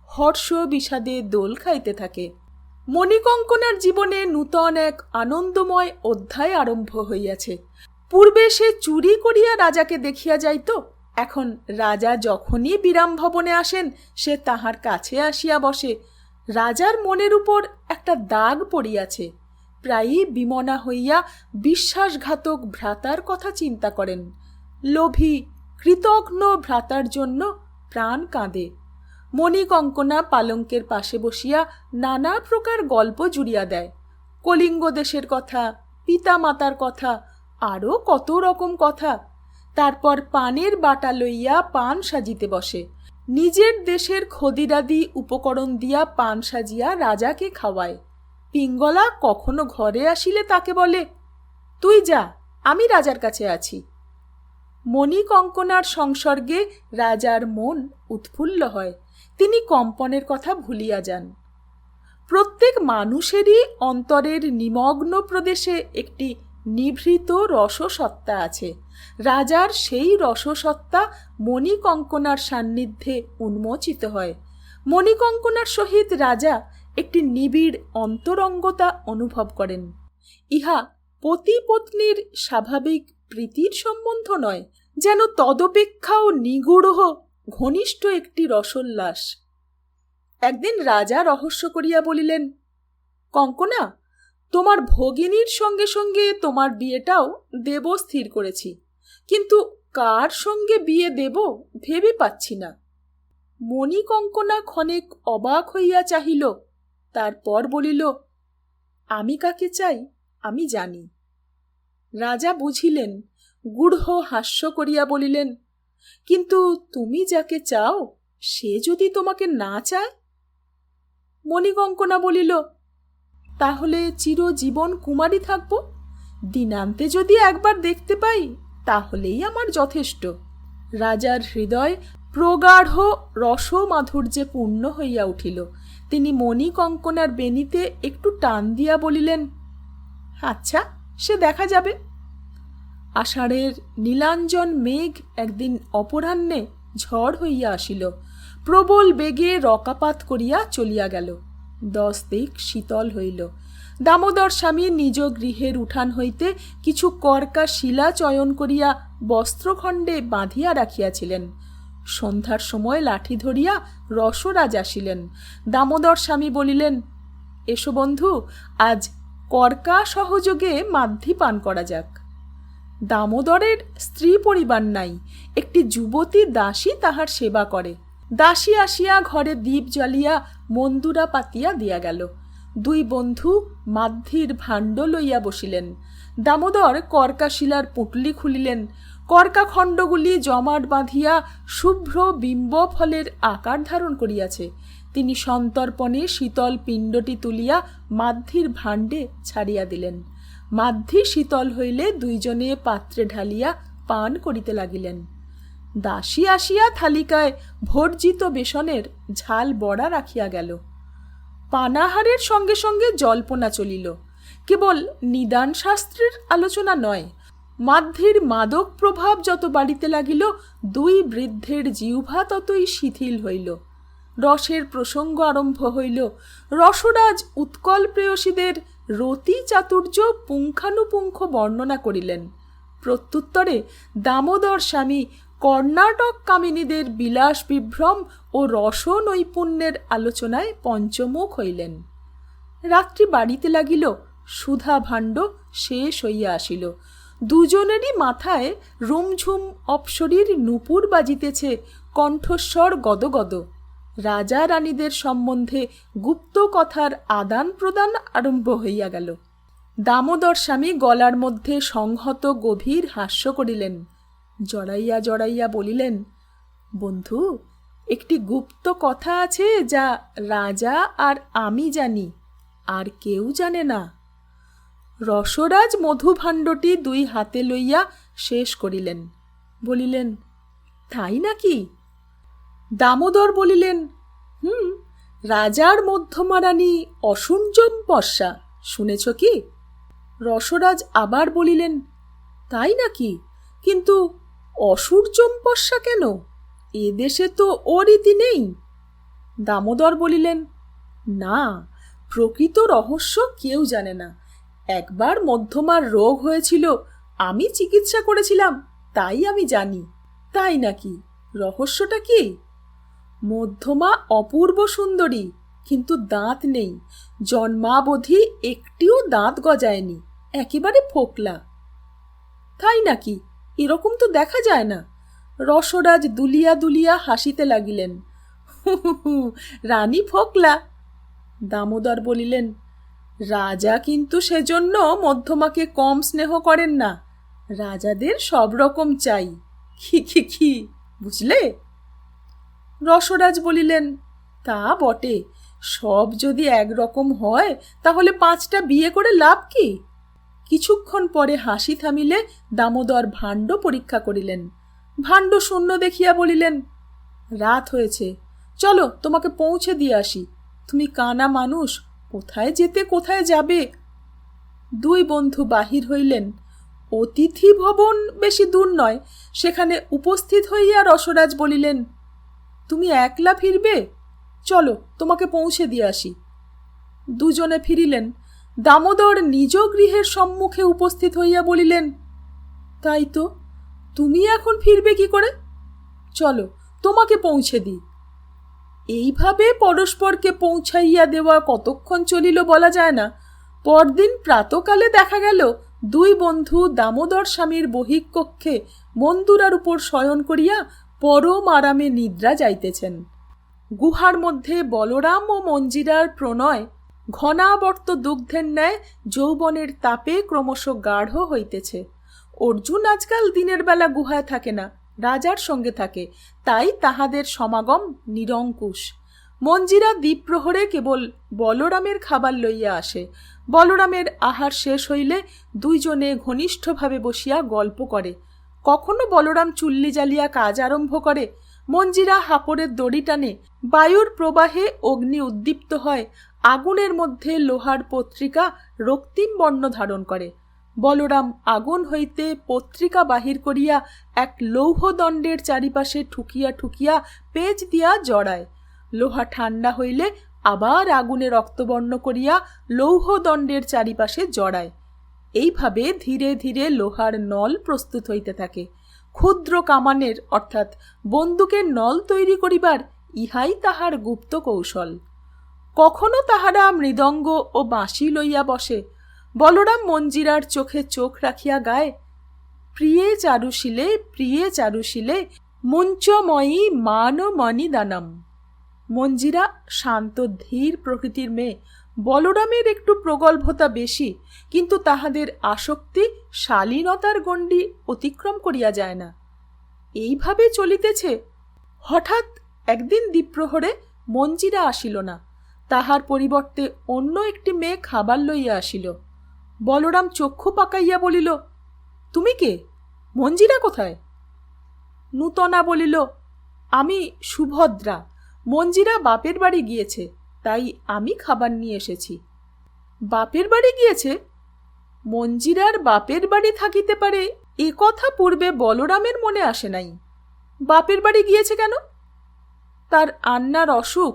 হর্ষ বিষাদে দোল খাইতে থাকে। মণিকঙ্কনার জীবনে নূতন এক আনন্দময় অধ্যায় আরম্ভ হইয়াছে। পূর্বে সে চুরি করিয়া রাজাকে দেখিয়া যাইত, এখন রাজা যখনই বিরাম ভবনে আসেন সে তাহার কাছে আসিয়া বসে। রাজার মনের উপর একটা দাগ পড়িয়াছে। প্রায়ই বিমনা হইয়া বিশ্বাসঘাতক ভ্রাতার কথা চিন্তা করেন। লোভী কৃতঘ্ন ভ্রাতার জন্য প্রাণ কাঁদে। মণিকঙ্কনা পালঙ্কের পাশে বসিয়া নানা প্রকার গল্প জুড়িয়া দেয়। কলিঙ্গ দেশের কথা, পিতা মাতার কথা, আরও কত রকম কথা। তারপর পানের বাটা লইয়া পান সাজিতে বসে। নিজের দেশের খদিরাদি উপকরণ দিয়া পান সাজিয়া রাজাকে খাওয়ায়। পিঙ্গলা কখনো ঘরে আসিলে তাকে বলে, তুই যা, আমি রাজার কাছে আছি। মণিকঙ্কনার সংসর্গে রাজার মন উৎফুল্ল হয়। তিনি কম্পনের কথা ভুলিয়া যান। প্রত্যেক মানুষেরই অন্তরের নিমগ্ন প্রদেশে একটি নিভৃত রসসত্তা আছে। রাজার সেই রসসত্তা মণিকঙ্কনার সান্নিধ্যে উন্মোচিত হয়। মণিকঙ্কনার সহিত রাজা একটি নিবিড় অন্তরঙ্গতা অনুভব করেন। ইহা পতি পত্নীর স্বাভাবিক প্রীতির সম্বন্ধ নয়, যেন তদপেক্ষাও নিগূঢ় ঘনিষ্ঠ একটি রসোল্লাস। একদিন রাজা রহস্য করিয়া বলিলেন, কঙ্কনা, তোমার ভগিনীর সঙ্গে সঙ্গে তোমার বিয়েটাও দেব স্থির করেছি, কিন্তু কার সঙ্গে বিয়ে দেব ভেবে পাচ্ছি না। মণিকঙ্কনা ক্ষণেক অবাক হইয়া চাহিল, তারপর বলিল, আমি কাকে চাই আমি জানি। রাজা বুঝিলেন, গূঢ় হাস্য করিয়া বলিলেন, কিন্তু তুমি যাকে চাও সে যদি তোমাকে না চায়? মণিকঙ্কনা বলিল, তাহলে চিরজীবন কুমারী থাকব। দিনান্তে যদি একবার দেখতে পাই তাহলেই আমার যথেষ্ট। রাজার হৃদয় প্রগাঢ় রসমাধুর্যে পূর্ণ হইয়া উঠিল। তিনি মণিকঙ্কনার বেণীতে একটু টান দিয়া বলিলেন, আচ্ছা, সে দেখা যাবে। আষাঢ়ের নীলাঞ্জন মেঘ একদিন অপরাহ্নে ঝড় হইয়া আসিল। প্রবল বেগে রকাপাত করিয়া চলিয়া গেল। 10 দিক শীতল হইল। দামোদর স্বামী নিজ গৃহের উঠান হইতে কিছু কর্কা শিলা চয়ন করিয়া বস্ত্রখণ্ডে বাঁধিয়া রাখিয়াছিলেন। সন্ধ্যার সময় লাঠি ধরিয়া রসরাজ আসিলেন। দামোদর স্বামী বলিলেন, এসো বন্ধু, আজ কর্কা সহযোগে মাধ্যি পান করা যাক। দামোদরের স্ত্রী পরিবার নাই, একটি যুবতী দাসী তাহার সেবা করে। দাসী আসিয়া ঘরে দীপ জ্বালিয়া মন্দুরা পাতিয়া দিয়া গেল। 2 বন্ধু মাধ্যির ভাণ্ড লইয়া বসিলেন। দামোদর কর্কাশিলার পুঁটলি খুলিলেন। কর্কাখণ্ডগুলি জমাট বাঁধিয়া শুভ্র বিম্ব ফলের আকার ধারণ করিয়াছে। তিনি সন্তর্পণে শীতল পিণ্ডটি তুলিয়া মাধ্যির ভাণ্ডে ছাড়িয়া দিলেন। মাধ্যি শীতল হইলে 2 জনে পাত্রে ঢালিয়া পান করিতে লাগিলেন। দাসী আসিয়া থালিকায় ভর্জিত বেসনের ঝাল বড়া রাখিয়া গেল। পানাহারের সঙ্গে সঙ্গে জল্পনা চলিল। কেবল নিদান শাস্ত্রের আলোচনা নয়, মাধ্যের মাদক প্রভাব যত বাড়িতে লাগিল, 2 বৃদ্ধের জিহ্বা ততই শিথিল হইল। রসের প্রসঙ্গ আরম্ভ হইল। রসরাজ উৎকল প্রেয়সীদের রতি চাতুর্য পুঙ্খানুপুঙ্খ বর্ণনা করিলেন। প্রত্যুত্তরে দামোদর স্বামী কর্ণাটক কামিনীদের বিলাস বিভ্রম ও রস নৈপুণ্যের আলোচনায় পঞ্চমুখ হইলেন। রাত্রি বাড়িতে লাগিল। সুধা ভাণ্ড শেষ হইয়া আসিল। 2 জনেরই মাথায় রুমঝুম অপসরীর নূপুর বাজিতেছে, কণ্ঠস্বর গদগদ। রাজা রানীদের সম্বন্ধে গুপ্ত কথার আদান প্রদান আরম্ভ হইয়া গেল। দামোদর স্বামী গলার মধ্যে সংহত গভীর হাস্য করিলেন। জড়াইয়া জড়াইয়া বলিলেন, বন্ধু, একটি গুপ্ত কথা আছে যা রাজা আর আমি জানি, আর কেউ জানে না। রসরাজ মধুভাণ্ডটি 2 হাতে লইয়া শেষ করিলেন। বলিলেন, তাই নাকি? দামোদর বলিলেন, রাজার মধ্যমা রানী অসুঞ্জম পর্ষা, শুনেছ কি? রসরাজ আবার বলিলেন, তাই নাকি? কিন্তু অসুর চম্পস্যা কেন? এদেশে তো ও রীতি নেই। দামোদর বলিলেন, না, প্রকৃত রহস্য কেউ জানে না। একবার মধ্যমার রোগ হয়েছিল, আমি চিকিৎসা করেছিলাম, তাই আমি জানি। তাই নাকি? রহস্যটা কি? মধ্যমা অপূর্ব সুন্দরী, কিন্তু দাঁত নেই। জন্মাবধি একটিও দাঁত গজায়নি, একেবারে ফোকলা। তাই নাকি? এরকম তো দেখা যায় না। রসরাজ দুলিয়া দুলিয়া হাসিতে লাগিলেন। রানী ফোকলা? দামোদর বলিলেন, রাজা কিন্তু সেজন্য মধ্যমাকে কম স্নেহ করেন না। রাজাদের সব রকম চাই। কি বুঝলে? রসরাজ বলিলেন, তা বটে, সব যদি একরকম হয় তাহলে 5টা বিয়ে করে লাভ কি? কিছুক্ষণ পরে হাসি থামিলে দামোদর ভাণ্ড পরীক্ষা করিলেন। ভাণ্ড শূন্য দেখিয়া বলিলেন, রাত হয়েছে, চলো তোমাকে পৌঁছে দিয়ে আসি। তুমি কানা মানুষ, কোথায় যেতে কোথায় যাবে? দুই বন্ধু বাহির হইলেন। অতিথি ভবন বেশি দূর নয়, সেখানে উপস্থিত হইয়া রসরাজ বলিলেন, তুমি একলা ফিরবে? চলো তোমাকে পৌঁছে দিয়ে আসি। দুজনে ফিরিলেন। দামোদর নিজ গৃহের সম্মুখে উপস্থিত হইয়া বলিলেন, তাই তো, তুমি এখন ফিরবে কি করে? চলো তোমাকে পৌঁছে দিই। এইভাবে পরস্পরকে পৌঁছাইয়া দেওয়া কতক্ষণ চলিল বলা যায় না। পরদিন প্রাতকালে দেখা গেল দুই বন্ধু দামোদর স্বামীর বহিঃকক্ষে মন্দুরার উপর শয়ন করিয়া পরম আরামে নিদ্রা যাইতেছেন। গুহার মধ্যে বলরাম ও মঞ্জিরার প্রণয় ঘনাবর্ত দুগ্ধের ন্যায় যৌবনের তাপে ক্রমশ গাঢ় হইতেছে। অর্জুন আজকাল দিনের বেলা গুহায় থাকে না, রাজার সঙ্গে থাকে, তাই তাহাদের সমাগম নিরঙ্কুশ। মঞ্জিরা দ্বীপ্রহরে কেবল বলরামের খাবার লইয়া আসে। বলরামের আহার শেষ হইলে দুইজনে ঘনিষ্ঠভাবে বসিয়া গল্প করে। কখনো বলরাম চুল্লি জ্বালিয়া কাজ আরম্ভ করে, মঞ্জিরা হাপড়ের দড়ি টানে, বায়ুর প্রবাহে অগ্নি উদ্দীপ্ত হয়, আগুনের মধ্যে লোহার পত্রিকা রক্তিম বর্ণ ধারণ করে। বলরাম আগুন হইতে পত্রিকা বাহির করিয়া এক লৌহদণ্ডের চারিপাশে ঠুকিয়া ঠুকিয়া পেঁচ দিয়া জড়ায়। লোহা ঠান্ডা হইলে আবার আগুনে রক্তবর্ণ করিয়া লৌহদণ্ডের চারিপাশে জড়ায়। এইভাবে ধীরে ধীরে লোহার নল প্রস্তুত হইতে থাকে। ক্ষুদ্র কামানের অর্থাৎ বন্দুকের নল তৈরি করিবার ইহাই তাহার গুপ্ত কৌশল। কখনো তাহারা মৃদঙ্গ ও বাঁশি লইয়া বসে। বলরাম মঞ্জিরার চোখে চোখ রাখিয়া গায়, প্রিয়ে চারুশীলে মুঞ্চময়ী মান মণি দানম। মঞ্জিরা শান্ত ধীর প্রকৃতির মেয়ে। বলরামের একটু প্রগল্ভতা বেশি, কিন্তু তাহাদের আসক্তি শালীনতার গণ্ডি অতিক্রম করিয়া যায় না। এইভাবে চলিতেছে। হঠাৎ একদিন দ্বীপ্রহরে মঞ্জিরা আসিল না, তাহার পরিবর্তে অন্য একটি মেয়ে খাবার লইয়া আসিল। বলরাম চক্ষু পাকাইয়া বলিল, তুমি কে? মঞ্জিরা কোথায়? নূতনা বলিল, আমি সুভদ্রা। মঞ্জিরা বাপের বাড়ি গিয়েছে, তাই আমি খাবার নিয়ে এসেছি। বাপের বাড়ি গিয়েছে? মঞ্জিরার বাপের বাড়ি থাকিতে পারে এ কথা পূর্বে বলরামের মনে আসে নাই। বাপের বাড়ি গিয়েছে কেন? তার আন্নার অসুখ,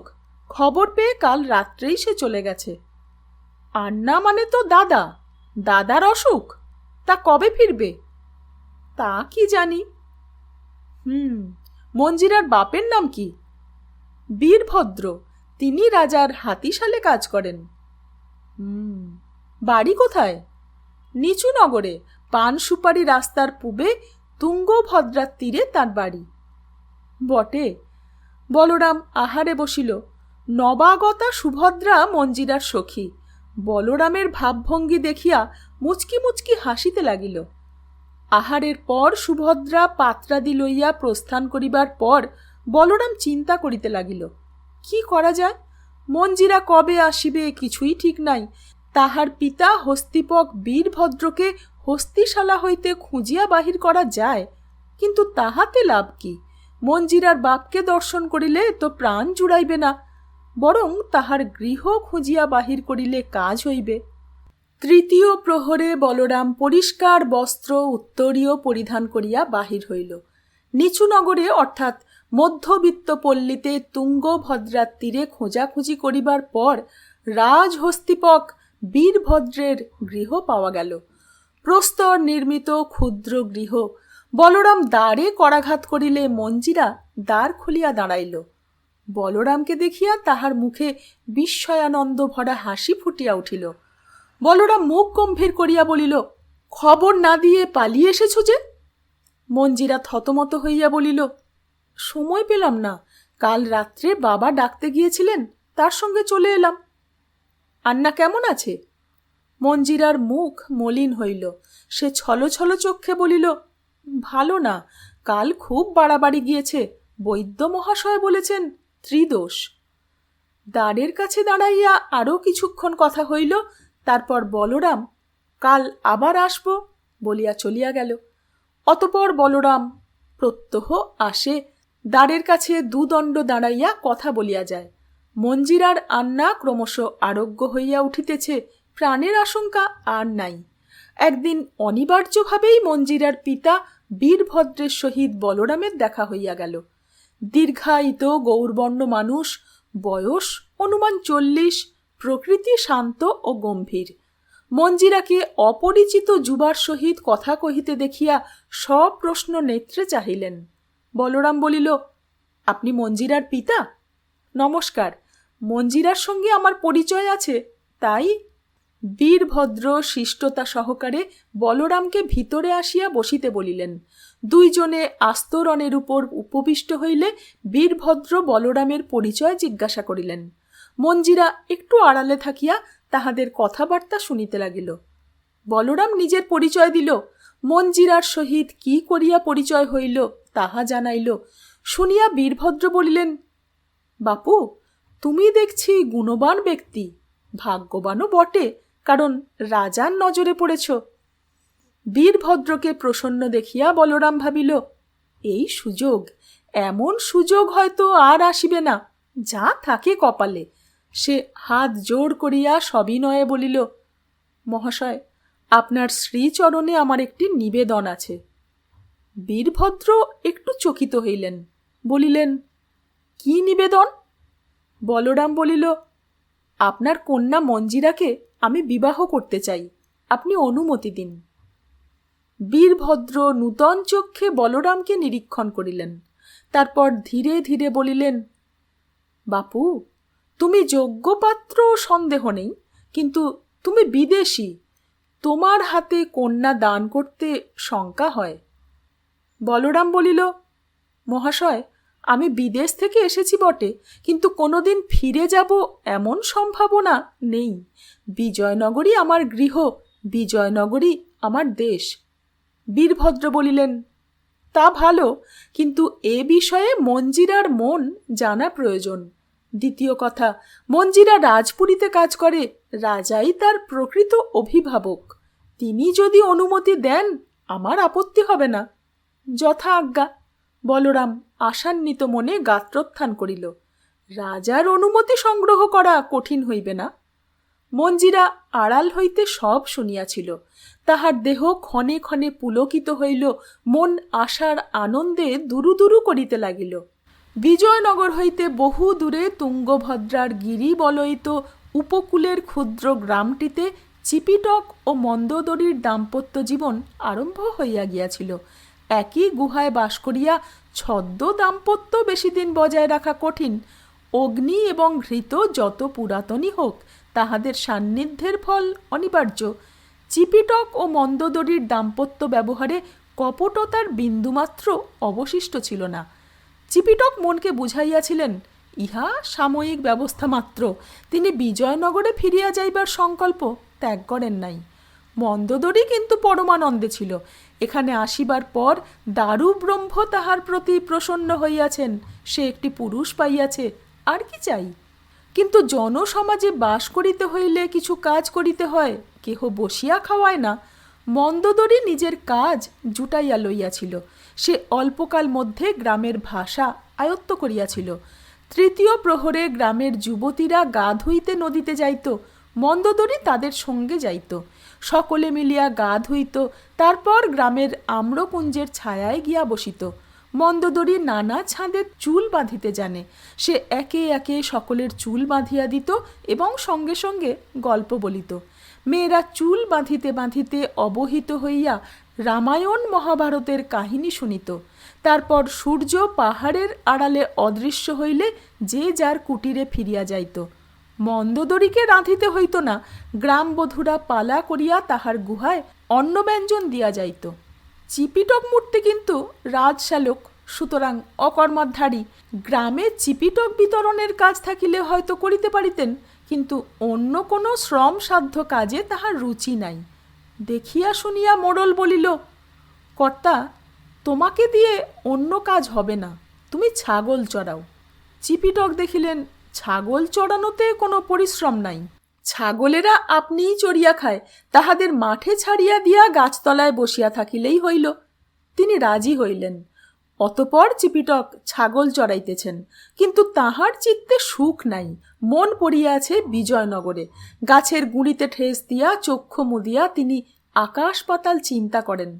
খবর পেয়ে কাল রাত্রেই সে চলে গেছে। আন্না মানে তো দাদা, দাদার অসুখ, তা কবে ফিরবে? তা কি জানি। মঞ্জিরার বাপের নাম কি? বীরভদ্র, তিনি রাজার হাতিশালে কাজ করেন। বাড়ি কোথায়? নিচু নগরে, পান সুপারি রাস্তার পূবে তুঙ্গভদ্রার তীরে তার বাড়ি। বটে। বলরাম আহারে বসিল। নবাগতা সুভদ্রা মঞ্জিরার সখী। বলরামের ভাবভঙ্গি দেখিয়া মুচকি মুচকি হাসিতে লাগিল। আহারের পর সুভদ্রা পাত্রাদি লইয়া প্রস্থান করিবার পর বলরাম চিন্তা করিতে লাগিল, কি করা যায়? মঞ্জিরা কবে আসিবে কিছুই ঠিক নাই। তাহার পিতা হস্তিপক বীরভদ্রকে হস্তিশালা হইতে খুঁজিয়া বাহির করা যায়, কিন্তু তাহাতে লাভ কি? মঞ্জিরার বাপকে দর্শন করিলে তো প্রাণ জুড়াইবে না, বরং তাহার গৃহ খুঁজিয়া বাহির করিলে কাজ হইবে। তৃতীয় প্রহরে বলরাম পরিষ্কার বস্ত্র উত্তরীয় পরিধান করিয়া বাহির হইল। নিচু নগরে অর্থাৎ মধ্যবিত্ত পল্লীতে তুঙ্গভদ্রার তীরে খোঁজাখুঁজি করিবার পর রাজহস্তিপক বীরভদ্রের গৃহ পাওয়া গেল। প্রস্তর নির্মিত ক্ষুদ্র গৃহ। বলরাম দ্বারে করাঘাত করিলে মঞ্জিরা দ্বার খুলিয়া দাঁড়াইল। বলরামকে দেখিয়া তাহার মুখে বিস্ময়ানন্দ ভরা হাসি ফুটিয়া উঠিল। বলরাম মুখ গম্ভীর করিয়া বলিল, খবর না দিয়ে পালিয়ে এসেছ যে? মঞ্জিরা থতমত হইয়া বলিল, সময় পেলাম না, কাল রাত্রে বাবা ডাকতে গিয়েছিলেন, তার সঙ্গে চলে এলাম। আন্না কেমন আছে? মঞ্জিরার মুখ মলিন হইল। সে ছলছল চক্ষে বলিল, ভালো না, কাল খুব বাড়াবাড়ি গিয়েছে, বৈদ্য মহাশয় বলেছেন ত্রিদোষ। দ্বারের কাছে দাঁড়াইয়া আরও কিছুক্ষণ কথা হইল। তারপর বলরাম, কাল আবার আসব বলিয়া চলিয়া গেল। অতপর বলরাম প্রত্যহ আসে, দ্বারের কাছে দুদণ্ড দাঁড়াইয়া কথা বলিয়া যায়। মঞ্জিরার আন্না ক্রমশ আরোগ্য হইয়া উঠিতেছে, প্রাণের আশঙ্কা আর নাই। একদিন অনিবার্যভাবেই মঞ্জিরার পিতা বীরভদ্রের সহিত বলরামের দেখা হইয়া গেল। দীর্ঘায়িত গৌরবর্ণ মানুষ, বয়স অনুমান 40, প্রকৃতি শান্ত ও গম্ভীর। মঞ্জিরাকে অপরিচিত যুবার সহিত কথা কহিতে দেখিয়া সপ্রশ্ন নেত্রে চাহিলেন। বলরাম বলিল, আপনি মঞ্জিরার পিতা? নমস্কার, মঞ্জিরার সঙ্গে আমার পরিচয় আছে, তাই। বীরভদ্র শিষ্টতা সহকারে বলরামকে ভিতরে আসিয়া বসিতে বলিলেন। দুইজনে আস্তরণের উপর উপবিষ্ট হইলে বীরভদ্র বলরামের পরিচয় জিজ্ঞাসা করিলেন। মঞ্জিরা একটু আড়ালে থাকিয়া তাহাদের কথাবার্তা শুনিতে লাগিল। বলরাম নিজের পরিচয় দিল। মঞ্জিরার সহিত কি করিয়া পরিচয় হইল তাহা জানাইল। শুনিয়া বীরভদ্র বলিলেন, বাপু, তুমি দেখছি গুণবান ব্যক্তি, ভাগ্যবানও বটে, কারণ রাজার নজরে পড়েছ। বীরভদ্রকে প্রসন্ন দেখিয়া বলরাম ভাবিল, এই সুযোগ, এমন সুযোগ হয়তো আর আসিবে না, যা থাকে কপালে। সে হাত জোড় করিয়া সবিনয়ে বলিল, মহাশয়, আপনার শ্রীচরণে আমার একটি নিবেদন আছে। বীরভদ্র একটু চকিত হইলেন, বলিলেন, কি নিবেদন? বলরাম বলিল, আপনার কন্যা মঞ্জিরাকে আমি বিবাহ করতে চাই, আপনি অনুমতি দিন। বীরভদ্র নূতন চক্ষে বলরামকে নিরীক্ষণ করিলেন। তারপর ধীরে ধীরে বলিলেন, বাপু, তুমি যোগ্য পাত্র সন্দেহ নেই, কিন্তু তুমি বিদেশী, তোমার হাতে কন্যা দান করতে শঙ্কা হয়। বলরাম বলিল, মহাশয়, আমি বিদেশ থেকে এসেছি বটে, কিন্তু কোনোদিন ফিরে যাব এমন সম্ভাবনা নেই। বিজয়নগরী আমার গৃহ, বিজয়নগরী আমার দেশ। বীরভদ্র বলিলেন, তা ভালো, কিন্তু এ বিষয়ে মঞ্জিরার মন জানা প্রয়োজন। দ্বিতীয় কথা, মঞ্জিরা রাজপুরীতে কাজ করে, রাজাই তার প্রকৃত অভিভাবক। তিনি যদি অনুমতি দেন আমার আপত্তি হবে না। যথা আজ্ঞা। বলরাম আশান্বিত মনে গাত্রোত্থান করিল। রাজার অনুমতি সংগ্রহ করা কঠিন হইবে না। মঞ্জিরা আড়াল হইতে সব শুনিয়াছিল। তাহার দেহ ক্ষণে ক্ষণে পুলকিত হইল, মন আশার আনন্দে দুরু দুরু করিতে লাগিল। বিজয়নগর হইতে বহু দূরে তুঙ্গভদ্রার গিরি বলয়িত উপকূলের ক্ষুদ্র গ্রামটিতে চিপিটক ও মন্দোদরীর দাম্পত্য জীবন আরম্ভ হইয়া গিয়াছিল। একই গুহায় বাস করিয়া ছদ্ম দাম্পত্য বেশি দিন বজায় রাখা কঠিন। অগ্নি এবং ঘৃত যত পুরাতনই হোক, তাহাদের সান্নিধ্যের ফল অনিবার্য। চিপিটক ও মন্দোদরীর দাম্পত্য ব্যবহারে কপটতার বিন্দুমাত্র অবশিষ্ট ছিল না। চিপিটক মনকে বুঝাইয়াছিলেন, ইহা সাময়িক ব্যবস্থা মাত্র। তিনি বিজয়নগরে ফিরিয়া যাইবার সংকল্প ত্যাগ করেন নাই। মন্দোদরী কিন্তু পরমানন্দে ছিল। এখানে আসিবার পর দারু ব্রহ্ম তাহার প্রতি প্রসন্ন হইয়াছেন। সে একটি পুরুষ পাইয়াছে, আর কি চাই? কিন্তু জনসমাজে বাস করিতে হইলে কিছু কাজ করিতে হয়, কেহ বসিয়া খাওয়ায় না। মন্দোদরী নিজের কাজ জুটাইয়া লইয়াছিল। সে অল্পকাল মধ্যে গ্রামের ভাষা আয়ত্ত করিয়াছিল। তৃতীয় প্রহরে গ্রামের যুবতীরা গা ধুইতে নদীতে যাইত, মন্দোদরী তাদের সঙ্গে যাইত। সকলে মিলিয়া গা ধুইত, তারপর গ্রামের আম্রকুঞ্জের ছায়ায় গিয়া বসিত। মন্দোদরী নানা ছাঁদের চুল বাঁধিতে জানে। সে একে একে সকলের চুল বাঁধিয়া দিত এবং সঙ্গে সঙ্গে গল্প বলিত। মেয়েরা চুল বাঁধিতে বাঁধিতে অবহিত হইয়া রামায়ণ মহাভারতের কাহিনী শুনিত। তারপর সূর্য পাহাড়ের আড়ালে অদৃশ্য হইলে যে যার কুটিরে ফিরিয়া যাইত। মন্দোদরীকে রাঁধিতে হইত না, গ্রামবধূরা পালা করিয়া তাহার গুহায় অন্নব্যঞ্জন দিয়া যাইত। চিপিটক মূর্তি কিন্তু রাজশালক, সুতরাং অকর্মাধারী। গ্রামে চিপিটক বিতরণের কাজ থাকিলে হয়তো করিতে পারিতেন, কিন্তু অন্য কোনো শ্রমসাধ্য কাজে তাহার রুচি নাই। দেখিয়া শুনিয়া মোড়ল বলিল, কর্তা, তোমাকে দিয়ে অন্য কাজ হবে না, তুমি ছাগল চড়াও। চিপিটক দেখিলেন ছাগল চড়ানোতে কোনো পরিশ্রম নাই, ছাগলেরা আপনিই চড়িয়া খায়, তাহাদের মাঠে ছাড়িয়া দিয়া গাছতলায় বসিয়া থাকিলেই হইল। তিনি রাজি হইলেন। অতপর চিপিটক ছাগল চড়াইতেছেন, কিন্তু তাহার চিত্তে সুখ নাই। মন পড়িয়াছে বিজয়নগরে। গাছের গুঁড়িতে ঠেস দিয়া চক্ষু মুদিয়া তিনি আকাশ পাতাল চিন্তা করেন।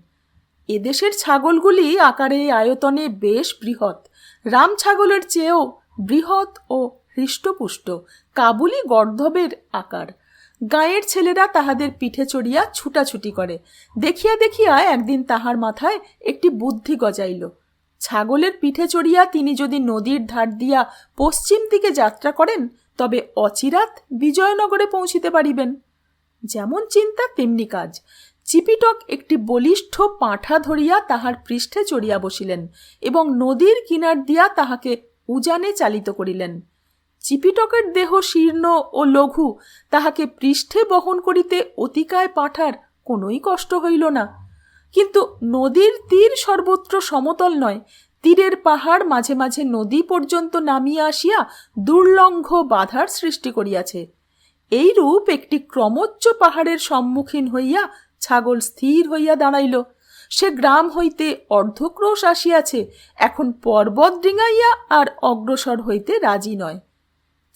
এদেশের ছাগলগুলি আকারে আয়তনে বেশ বৃহৎ, রাম ছাগলের চেয়েও বৃহৎ ও হৃষ্টপুষ্ট, কাবুলি গর্ধবের আকার। গাঁয়ের ছেলেরা তাহাদের পিঠে চড়িয়া ছুটাছুটি করে। দেখিয়া দেখিয়া একদিন তাহার মাথায় একটি বুদ্ধি গজাইল। ছাগলের পিঠে চড়িয়া তিনি যদি নদীর ধার দিয়া পশ্চিম দিকে যাত্রা করেন, তবে অচিরাত বিজয়নগরে পৌঁছিতে পারিবেন। যেমন চিন্তা তেমনি কাজ। চিপিটক একটি বলিষ্ঠ পাঁঠা ধরিয়া তাহার পৃষ্ঠে চড়িয়া বসিলেন এবং নদীর কিনার দিয়া তাহাকে উজানে চালিত করিলেন। চিপিটকের দেহ শীর্ণ ও লঘু, তাহাকে পৃষ্ঠে বহন করিতে অতিকায় পাঁঠার কোনোই কষ্ট হইল না। কিন্তু নদীর তীর সর্বত্র সমতল নয়, তীরের পাহাড় মাঝে মাঝে নদী পর্যন্ত নামিয়া আসিয়া দুর্লঙ্ঘ বাধার সৃষ্টি করিয়াছে। এইরূপ একটি ক্রমোচ্চ পাহাড়ের সম্মুখীন হইয়া ছাগল স্থির হইয়া দাঁড়াইল। সে গ্রাম হইতে অর্ধক্রোশ আসিয়াছে, এখন পর্বত ডিঙাইয়া আর অগ্রসর হইতে রাজি নয়।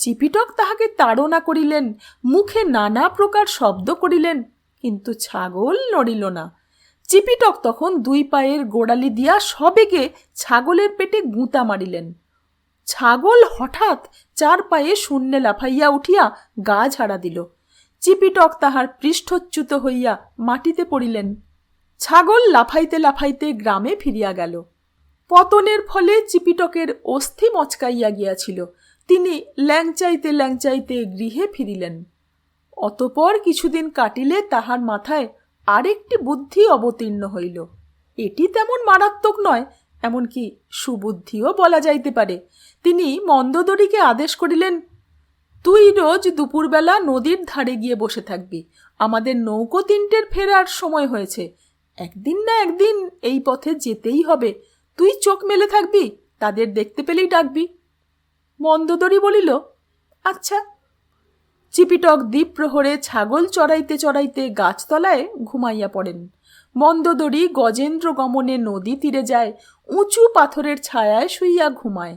চিপিটক তাহাকে তাড়না করিলেন, মুখে নানা প্রকার শব্দ করিলেন, কিন্তু ছাগল নড়িল না। চিপিটক তখন দুই পায়ের গোড়ালি দিয়া সবেগে ছাগলের পেটে গুঁতা মারিলেন। ছাগল হঠাৎ চার পায়ে শূন্যে লাফাইয়া উঠিয়া গা ঝাড়া দিল। চিপিটক তাহার পৃষ্ঠচ্যুত হইয়া মাটিতে পড়িলেন। ছাগল লাফাইতে লাফাইতে গ্রামে ফিরিয়া গেল। পতনের ফলে চিপিটকের অস্থি মচকাইয়া গিয়াছিল। তিনি ল্যাংচাইতে ল্যাংচাইতে গৃহে ফিরিলেন। অতপর কিছুদিন কাটিলে তাহার মাথায় আরেকটি বুদ্ধি অবতীর্ণ হইল। এটি তেমন মারাত্মক নয়, এমনকি সুবুদ্ধিও বলা যাইতে পারে। তিনি মন্দোদরীকে আদেশ করিলেন, তুই রোজ দুপুরবেলা নদীর ধারে গিয়ে বসে থাকবি। আমাদের নৌকো তিনটের ফেরার সময় হয়েছে, একদিন না একদিন এই পথে যেতেই হবে। তুই চোখ মেলে থাকবি, তাদের দেখতে পেলেই ডাকবি। মন্দোদরী বলিল, আচ্ছা। চিপিটক দ্বীপ প্রহরে ছাগল চড়াইতে চড়াইতে গাছতলায় ঘুমাইয়া পড়েন। মন্দোদরী গজেন্দ্র গমনে নদী তীরে যায়, উঁচু পাথরের ছায়ায় শুইয়া ঘুমায়।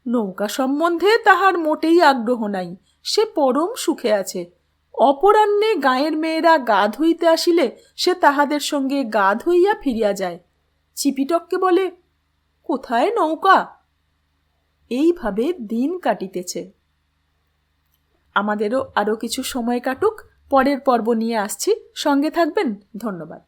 নৌকা সম্বন্ধে তাহার মোটেই আগ্রহ নাই, সে পরম সুখে আছে। অপরাহ্নে গাঁয়ের মেয়েরা গা ধুইতে আসিলে সে তাহাদের সঙ্গে গা ধুইয়া ফিরিয়া যায়। চিপিটককে বলে, কোথায় নৌকা? এইভাবে দিন কাটিতেছে। আমাদেরও আরও কিছু সময় কাটুক, পরের পর্ব নিয়ে আসছি, সঙ্গে থাকবেন। ধন্যবাদ।